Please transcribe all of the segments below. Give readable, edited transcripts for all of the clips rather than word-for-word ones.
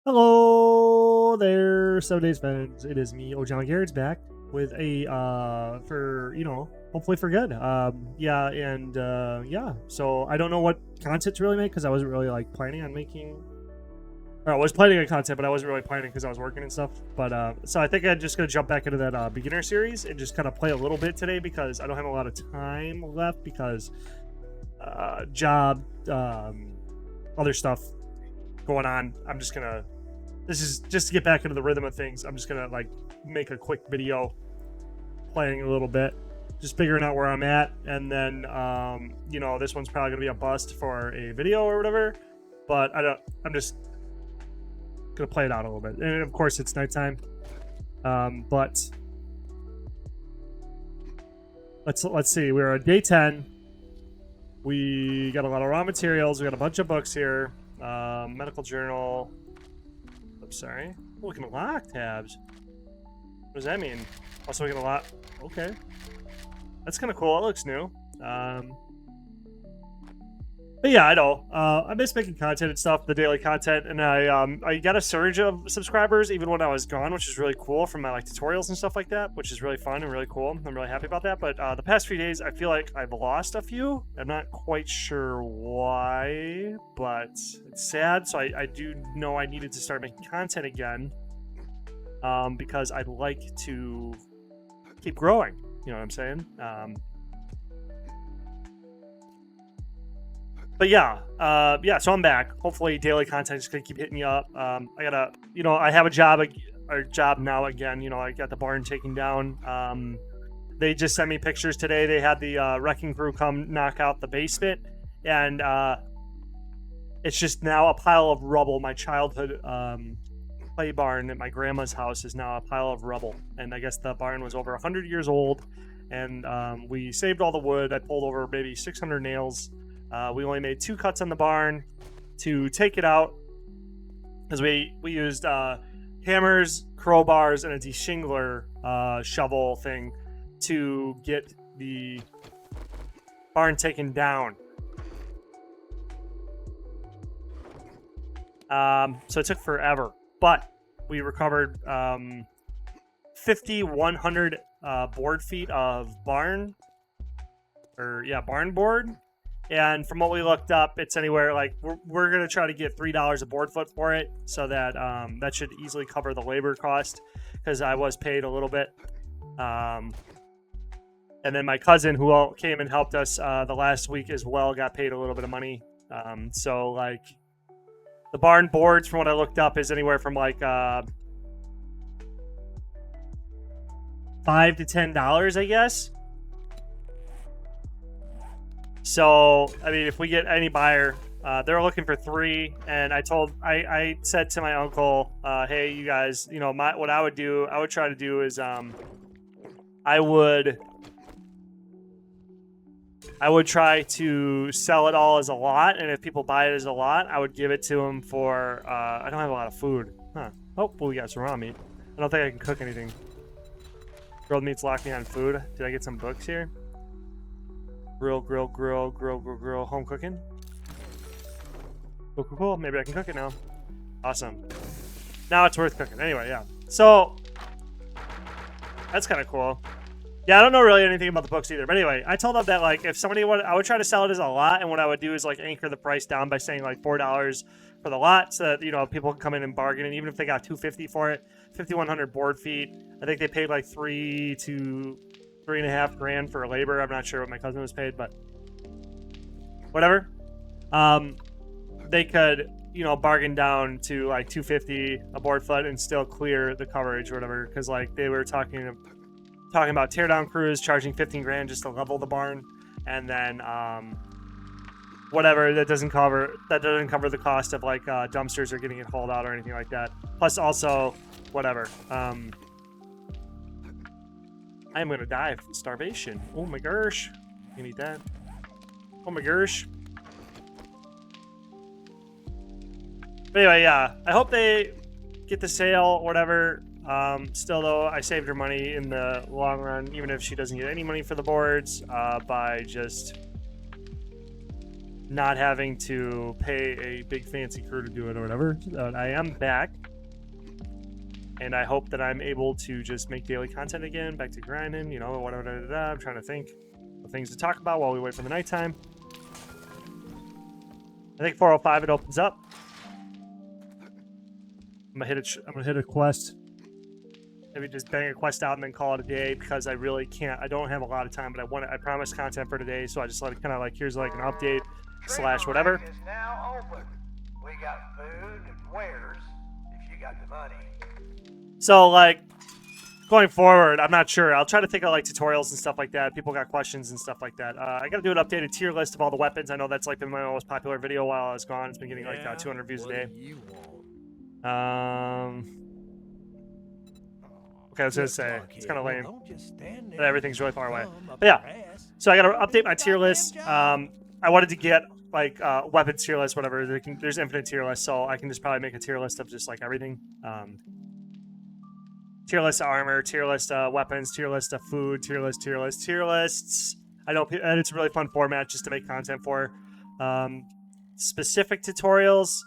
Hello there, 7 Days fans. It is me, John Garrett's back with a hopefully for good. Yeah. So I don't know what content to really make because I wasn't really like planning on making. Or I was planning on content, but I wasn't really planning because I was working and stuff. But so I think I'm just gonna jump back into that beginner series and just kind of play a little bit today because I don't have a lot of time left because job, other stuff going on. This is just to get back into the rhythm of things. I'm just gonna like make a quick video playing a little bit, just figuring out where I'm at, and then this one's probably gonna be a bust for a video or whatever. But I'm just gonna play it out a little bit, and of course it's nighttime. But let's see. We're on day 10. We got a lot of raw materials. We got a bunch of books here. Medical journal. Sorry. Oh, we can lock tabs. What does that mean? Also, we can lock. Okay. That's kind of cool. It looks new. But yeah, I know. I miss making content and stuff, the daily content, and I got a surge of subscribers even when I was gone, which is really cool from my like tutorials and stuff like that, which is really fun and really cool. I'm really happy about that. But the past few days, I feel like I've lost a few. I'm not quite sure why, but it's sad. So I do know I needed to start making content again because I'd like to keep growing. You know what I'm saying? But yeah, so I'm back. Hopefully daily content is gonna keep hitting you up. I gotta, I have a job now again. I got the barn taken down. They just sent me pictures today. They had the wrecking crew come knock out the basement, and it's just now a pile of rubble. My childhood play barn at my grandma's house is now a pile of rubble, and I guess the barn was over 100 years old. And we saved all the wood. I pulled over maybe 600 nails. We only made 2 cuts on the barn to take it out because we used hammers, crowbars, and a deshingler shovel thing to get the barn taken down. So it took forever, but we recovered 5,100 board feet of barn board. And from what we looked up, it's anywhere like we're going to try to get $3 a board foot for it, so that that should easily cover the labor cost because I was paid a little bit. And then my cousin, who came and helped us the last week as well, got paid a little bit of money. So like the barn boards, from what I looked up, is anywhere from like $5 to $10, I guess. So, I mean, if we get any buyer, they're looking for 3. And I said to my uncle, hey, you guys, what I would try to do is, I would try to sell it all as a lot. And if people buy it as a lot, I would give it to them for, I don't have a lot of food. Huh. Oh, well, we got some raw meat. I don't think I can cook anything. Grilled meat's locking on food. Did I get some books here? Grill, home cooking. Cool. Maybe I can cook it now. Awesome. Now it's worth cooking. Anyway, yeah. So, that's kind of cool. Yeah, I don't know really anything about the books either. But anyway, I told them that, like, if somebody I would try to sell it as a lot. And what I would do is, like, anchor the price down by saying, like, $4 for the lot so that, people can come in and bargain. And even if they got $250 for it, 5,100 board feet, I think they paid, like, $3,000 to $3,500 for labor. I'm not sure what my cousin was paid, but whatever. They could, bargain down to like $250 a board foot and still clear the coverage or whatever. Because like they were talking about teardown crews charging $15,000 just to level the barn, and then whatever that doesn't cover the cost of like dumpsters or getting it hauled out or anything like that. Plus also whatever. I am gonna die of starvation. Oh my gosh. You can eat that. Oh my gosh. But anyway, yeah. I hope they get the sale or whatever. Still though, I saved her money in the long run, even if she doesn't get any money for the boards, by just not having to pay a big fancy crew to do it or whatever. I am back, and I hope that I'm able to just make daily content again, back to grinding, you know, whatever. I'm trying to think of things to talk about while we wait for the nighttime. I think 4:05 it opens up. I'm gonna hit a quest. Maybe just bang a quest out and then call it a day, because I really can't. I don't have a lot of time, but I promised content for today, so I just let it kind of like, here's like an update / whatever. Is now open. We got food and wares if you got the money. So like going forward, I'm not sure. I'll try to think of like tutorials and stuff like that. People got questions and stuff like that. I gotta do an updated tier list of all the weapons. I know that's like been my most popular video while I was gone. It's been getting like 200 views a day. Okay, I was gonna say it's kind of lame that everything's really far away. But yeah, so I gotta update my tier list. I wanted to get like weapons tier list, whatever. There's infinite tier lists, so I can just probably make a tier list of just like everything. Tier list of armor, tier list of weapons, tier list of food, tier lists. I know, and it's a really fun format just to make content for. Specific tutorials.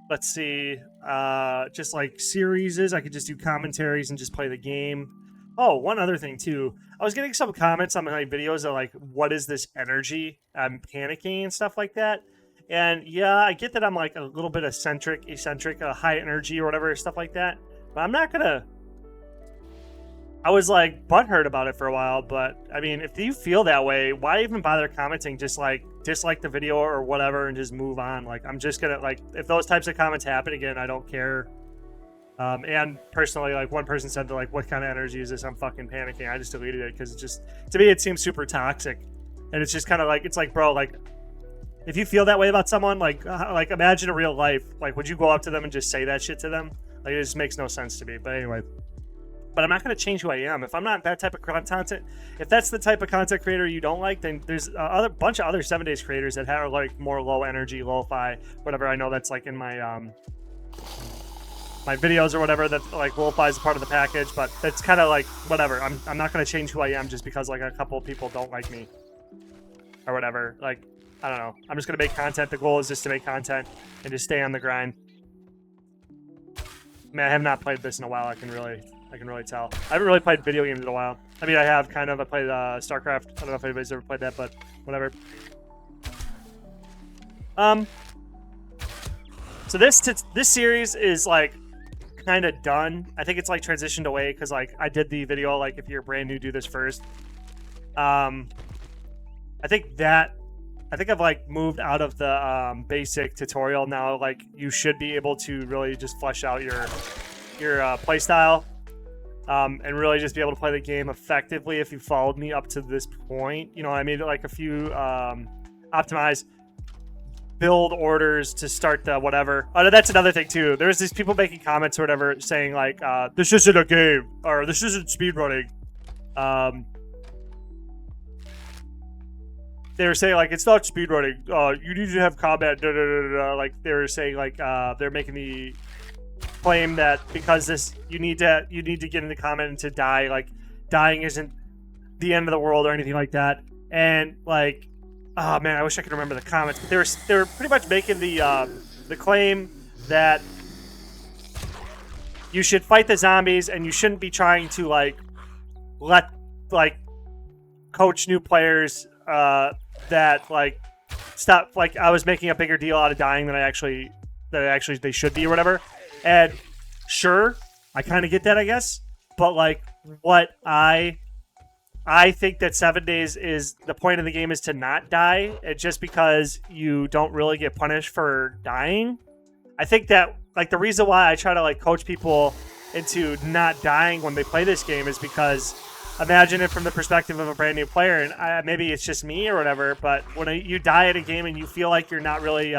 Let's see. Just like series. I could just do commentaries and just play the game. Oh, one other thing too. I was getting some comments on my videos of like, what is this energy? I'm panicking and stuff like that. And yeah, I get that I'm like a little bit eccentric, high energy or whatever, stuff like that. But I'm not gonna. I was like butthurt about it for a while, but I mean, if you feel that way, why even bother commenting? Just like dislike the video or whatever and just move on. Like, I'm just gonna, like, if those types of comments happen again, I don't care. And personally, like, one person said, like, what kind of energy is this? I'm fucking panicking. I just deleted it because it just, to me, it seems super toxic. And it's just kind of like, it's like, bro, like, if you feel that way about someone, like imagine a real life. Like, would you go up to them and just say that shit to them? Like, it just makes no sense to me. But anyway. But I'm not going to change who I am. If I'm not that type of content, if that's the type of content creator you don't like, then there's a bunch of other 7 days creators that have like more low energy, lo-fi, whatever. I know that's like in my my videos or whatever, that like lo-fi is a part of the package, but that's kind of like whatever. I'm not going to change who I am just because like a couple of people don't like me or whatever. Like, I don't know. I'm just going to make content. The goal is just to make content and just stay on the grind. I mean, I have not played this in a while. I can really tell. I haven't really played video games in a while. I mean, I have kind of. I played StarCraft. I don't know if anybody's ever played that, but whatever. So this series is like kind of done. I think it's like transitioned away because like I did the video like if you're brand new, do this first. I think I've like moved out of the basic tutorial now. Like you should be able to really just flesh out your play style. And really just be able to play the game effectively if you followed me up to this point. You know, I made like a few optimized build orders to start the whatever. Oh, that's another thing too. There's these people making comments or whatever saying like, this isn't a game or this isn't speedrunning. They were saying like, it's not speedrunning. You need to have combat. Like they were saying like, they're making the claim that because this you need to get in the comment and to die, like dying isn't the end of the world or anything like that. And like, oh man, I wish I could remember the comments, but they were pretty much making the claim that you should fight the zombies and you shouldn't be trying to like let like coach new players that like stop. Like I was making a bigger deal out of dying than they should be or whatever. And sure, I kind of get that, I guess. But like, what I think that 7 days is the point of the game is to not die. And just because you don't really get punished for dying, I think that like the reason why I try to like coach people into not dying when they play this game is because imagine it from the perspective of a brand new player, and maybe it's just me or whatever. But when you die at a game and you feel like you're not really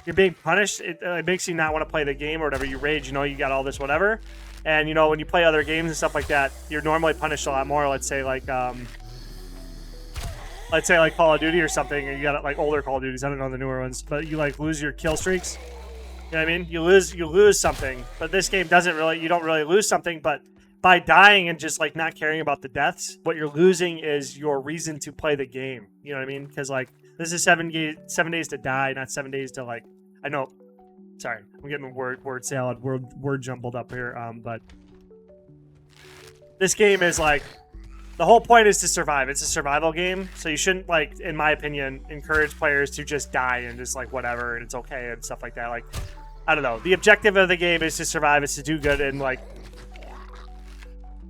you're being punished, it makes you not want to play the game or whatever. You rage, you know, you got all this whatever. And, you know, when you play other games and stuff like that, you're normally punished a lot more. Let's say like Call of Duty or something, and you got like older Call of Duties. I don't know the newer ones, but you like lose your kill streaks. You know what I mean? You lose something. But this game doesn't really, you don't really lose something, but by dying and just like not caring about the deaths, what you're losing is your reason to play the game. You know what I mean? Because like this is 7 days to die, not 7 days to like. I know. Sorry, I'm getting word salad, word jumbled up here. But this game is like the whole point is to survive. It's a survival game, so you shouldn't like, in my opinion, encourage players to just die and just like whatever and it's okay and stuff like that. Like, I don't know. The objective of the game is to survive. It's to do good and like.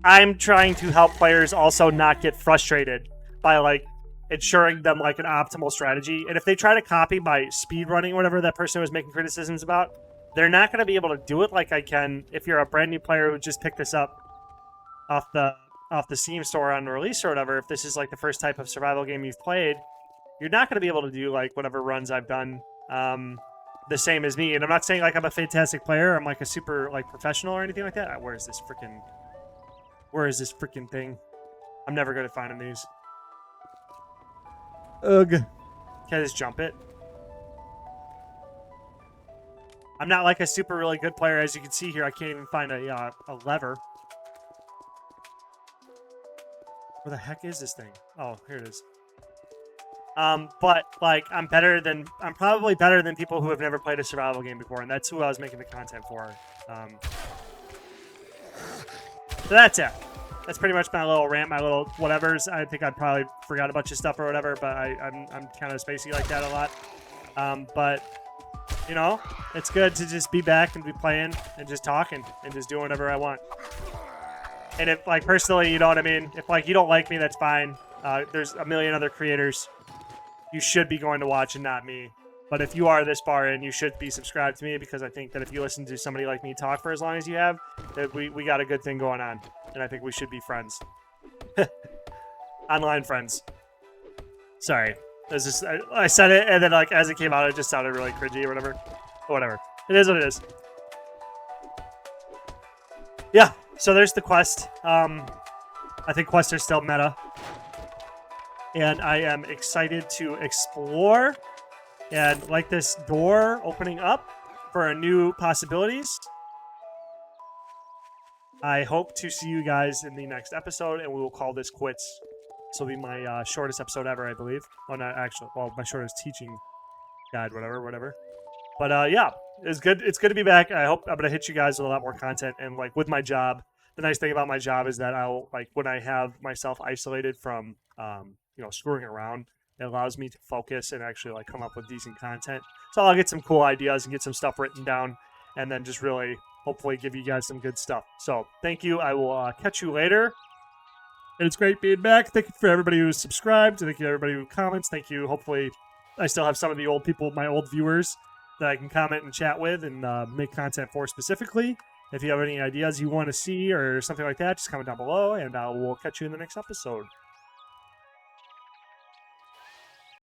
I'm trying to help players also not get frustrated by like ensuring them like an optimal strategy. And if they try to copy my speed running, whatever that person was making criticisms about, they're not going to be able to do it like I can if you're a brand new player who just picked this up off the Steam store on release or whatever. If this is like the first type of survival game you've played, you're not going to be able to do like whatever runs I've done the same as me. And I'm not saying like I'm a fantastic player. I'm like a super like professional or anything like that. Where is this freaking thing? I'm never going to find these. Ugh. Can I just jump it? I'm not like a super really good player. As you can see here, I can't even find a lever. Where the heck is this thing? Oh, here it is. But like I'm probably better than people who have never played a survival game before, and that's who I was making the content for. So that's it. That's pretty much my little rant, my little whatevers. I think I probably forgot a bunch of stuff or whatever, but I'm kind of spacey like that a lot. But you know, it's good to just be back and be playing and just talking and just doing whatever I want. And if like personally, you know what I mean? If like you don't like me, that's fine. There's a million other creators you should be going to watch and not me. But if you are this far in, you should be subscribed to me because I think that if you listen to somebody like me talk for as long as you have, that we got a good thing going on. And I think we should be friends. Online friends. Sorry. I said it, and then like as it came out, it just sounded really cringy or whatever. But whatever. It is what it is. Yeah, so there's the quest. I think quests are still meta. And I am excited to explore and like this door opening up for new possibilities. I hope to see you guys in the next episode, and we will call this quits. This will be my shortest episode ever, I believe. Oh, not actually. Well, my shortest teaching guide, whatever. But yeah, it's good. It's good to be back. I hope I'm gonna hit you guys with a lot more content. And like with my job, the nice thing about my job is that I'll like when I have myself isolated from screwing around, it allows me to focus and actually like come up with decent content. So I'll get some cool ideas and get some stuff written down, and then just really hopefully give you guys some good stuff. So thank you. I will catch you later. And it's great being back. Thank you for everybody who's subscribed. Thank you to everybody who comments. Thank you. Hopefully I still have some of the old people, my old viewers, that I can comment and chat with and make content for specifically. If you have any ideas you want to see or something like that, just comment down below, and I will catch you in the next episode.